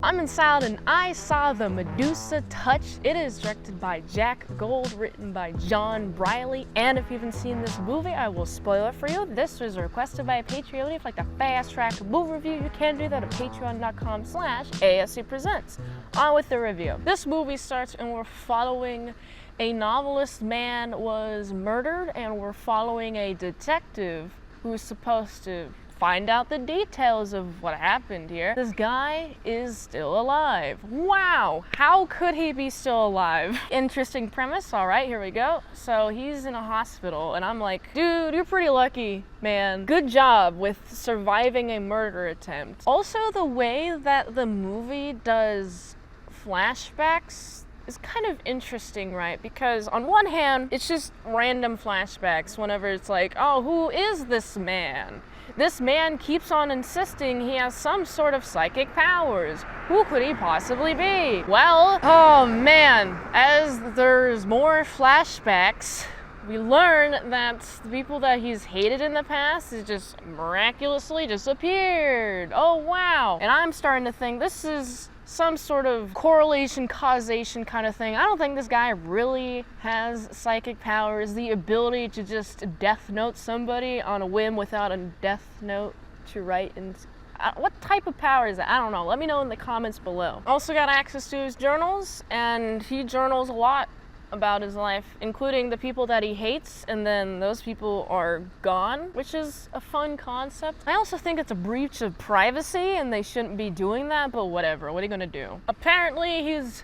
I'm in Salad and I saw the Medusa Touch. It is directed by Jack Gold, written by John Briley. And if you haven't seen this movie, I will spoil it for you. This was requested by a Patreon. If you'd like to fast track movie review, you can do that at patreon.com/ASEPresents. On with the review. This movie starts and we're following a novelist man was murdered, and we're following a detective who's supposed to find out the details of what happened here. This guy is still alive. Wow, how could he be still alive? Interesting premise. All right, here we go. So he's in a hospital and I'm like, dude, you're pretty lucky, man. Good job with surviving a murder attempt. Also, the way that the movie does flashbacks is kind of interesting, right? Because on one hand, it's just random flashbacks whenever it's like, oh, who is this man? This man keeps on insisting he has some sort of psychic powers. Who could he possibly be? Well, oh man, as there's more flashbacks, we learn that the people that he's hated in the past is just miraculously disappeared. Oh wow. And I'm starting to think this is some sort of correlation, causation kind of thing. I don't think this guy really has psychic powers, the ability to just death note somebody on a whim without a death note to write in. What type of power is that? I don't know. Let me know in the comments below. Also got access to his journals, and he journals a lot about his life, including the people that he hates, and then those people are gone, which is a fun concept. I also think it's a breach of privacy and they shouldn't be doing that, but whatever, what are you gonna do? Apparently he's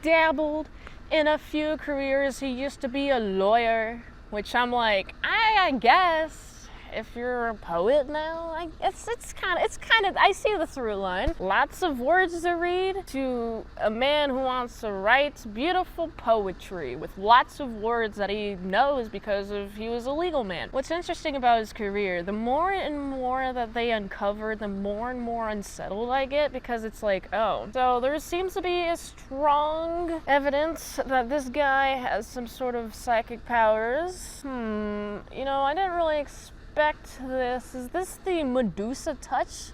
dabbled in a few careers. He used to be a lawyer, which I'm like, I guess if you're a poet now, it's kind of, I see the through line. Lots of words to read to a man who wants to write beautiful poetry with lots of words that he knows because he was a legal man. What's interesting about his career, the more and more that they uncover, the more and more unsettled I get, because it's like, oh, so there seems to be a strong evidence that this guy has some sort of psychic powers. You know, I didn't really expect this. Is this the Medusa touch?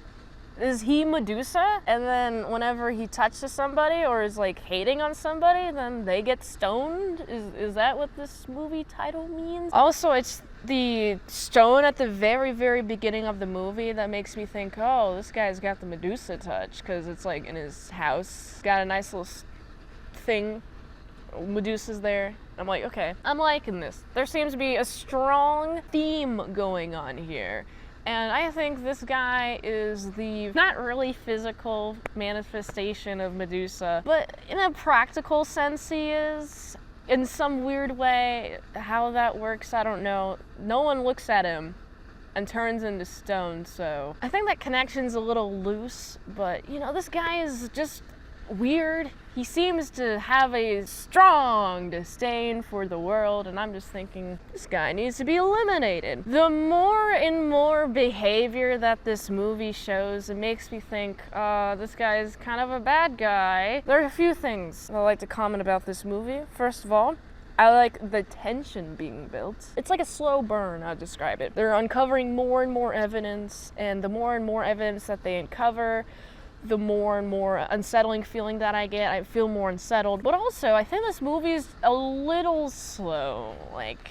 Is he Medusa? And then whenever he touches somebody or is like hating on somebody, then they get stoned? Is that what this movie title means? Also, it's the stone at the very, very beginning of the movie that makes me think, oh, this guy's got the Medusa touch, because it's like in his house. Got a nice little thing. Medusa's there. I'm like, okay, I'm liking this. There seems to be a strong theme going on here. And I think this guy is the not really physical manifestation of Medusa, but in a practical sense he is. In some weird way, how that works, I don't know. No one looks at him and turns into stone, so I think that connection's a little loose, but you know, this guy is just weird. He seems to have a strong disdain for the world, and I'm just thinking, this guy needs to be eliminated. The more and more behavior that this movie shows, it makes me think, this guy is kind of a bad guy. There are a few things I'd like to comment about this movie. First of all, I like the tension being built. It's like a slow burn, I'd describe it. They're uncovering more and more evidence, and the more and more evidence that they uncover, the more and more unsettling feeling that I get. I feel more unsettled. But also, I think this movie's a little slow. Like,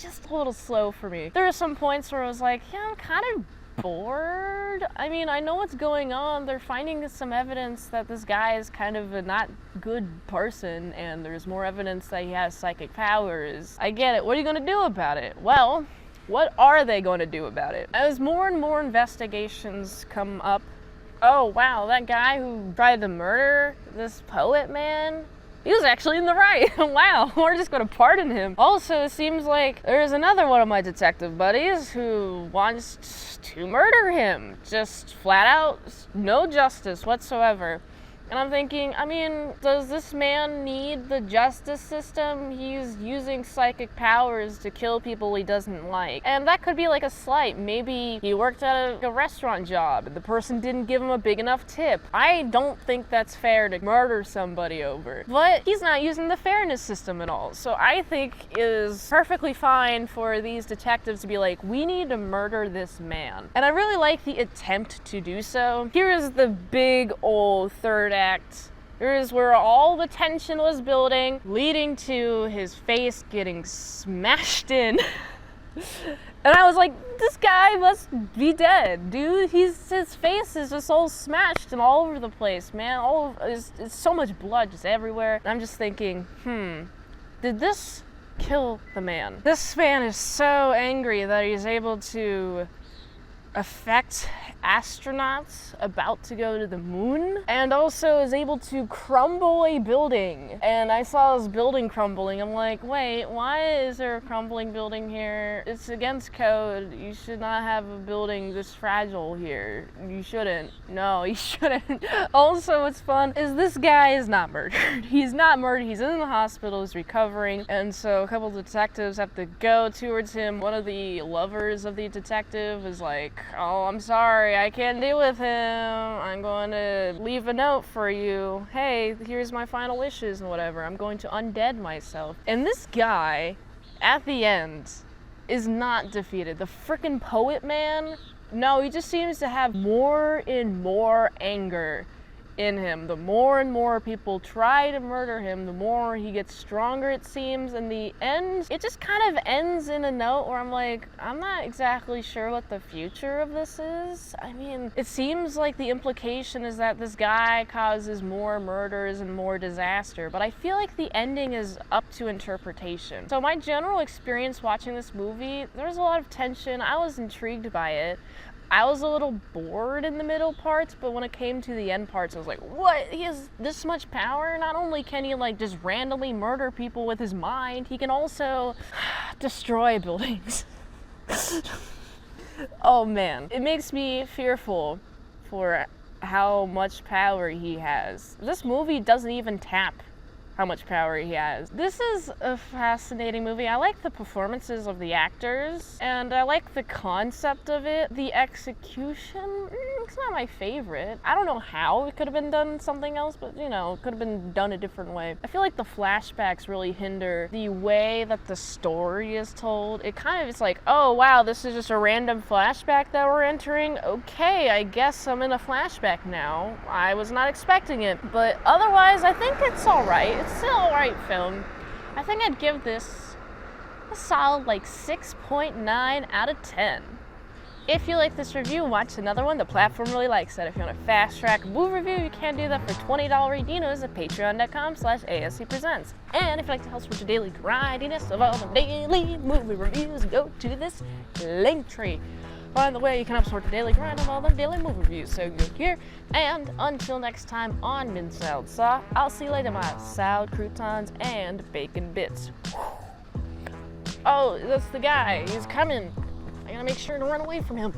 just a little slow for me. There are some points where I was like, yeah, I'm kind of bored. I mean, I know what's going on. They're finding some evidence that this guy is kind of a not good person, and there's more evidence that he has psychic powers. I get it. What are you gonna do about it? Well, what are they going to do about it? As more and more investigations come up, oh wow, that guy who tried to murder this poet man, he was actually in the right. Wow, we're just gonna pardon him. Also, it seems like there's another one of my detective buddies who wants to murder him. Just flat out, no justice whatsoever. And I'm thinking, I mean, does this man need the justice system? He's using psychic powers to kill people he doesn't like. And that could be like a slight. Maybe he worked at a restaurant job and the person didn't give him a big enough tip. I don't think that's fair to murder somebody over. But he's not using the fairness system at all. So I think it is perfectly fine for these detectives to be like, we need to murder this man. And I really like the attempt to do so. Here is the big old third act. Here's where all the tension was building, leading to his face getting smashed in. And I was like, this guy must be dead, dude. His face is just all smashed and all over the place, man. It's so much blood just everywhere. And I'm just thinking, did this kill the man? This man is so angry that he's able to affect astronauts about to go to the moon, and also is able to crumble a building. And I saw this building crumbling. I'm like, wait, why is there a crumbling building here? It's against code. You should not have a building this fragile here. You shouldn't. No, you shouldn't. Also, what's fun is this guy is not murdered. He's not murdered. He's in the hospital. He's recovering. And so a couple of detectives have to go towards him. One of the lovers of the detective is like, oh, I'm sorry, I can't deal with him. I'm going to leave a note for you. Hey, here's my final wishes and whatever. I'm going to undead myself. And this guy, at the end, is not defeated. The frickin' poet man, no, he just seems to have more and more anger in him. The more and more people try to murder him, the more he gets stronger, it seems. In the end, it just kind of ends in a note where I'm like, I'm not exactly sure what the future of this is. I mean, it seems like the implication is that this guy causes more murders and more disaster, but I feel like the ending is up to interpretation. So my general experience watching this movie, there was a lot of tension. I was intrigued by it. I was a little bored in the middle parts, but when it came to the end parts, I was like, what? He has this much power? Not only can he like just randomly murder people with his mind, he can also destroy buildings. Oh man, it makes me fearful for how much power he has. This movie doesn't even tap how much power he has. This is a fascinating movie. I like the performances of the actors, and I like the concept of it. The execution, it's not my favorite. I don't know how it could have been done something else, but you know, it could have been done a different way. I feel like the flashbacks really hinder the way that the story is told. It kind of is like, oh wow, this is just a random flashback that we're entering. Okay, I guess I'm in a flashback now. I was not expecting it, but otherwise I think it's alright. It's still an alright film. I think I'd give this a solid like 6.9 out of 10. If you like this review, watch another one. The platform really likes that. If you want a fast track movie review, you can do that for $20 redinos at patreon.com/ASEPresents. And if you'd like to help support the daily grindiness of all the daily movie reviews, go to this link tree. By the way, you can help support the daily grind of all the daily movie reviews. So go here. And until next time on Mint Salad Saw, I'll see you later, my salad croutons and bacon bits. Oh, that's the guy. He's coming. I gotta make sure to run away from him.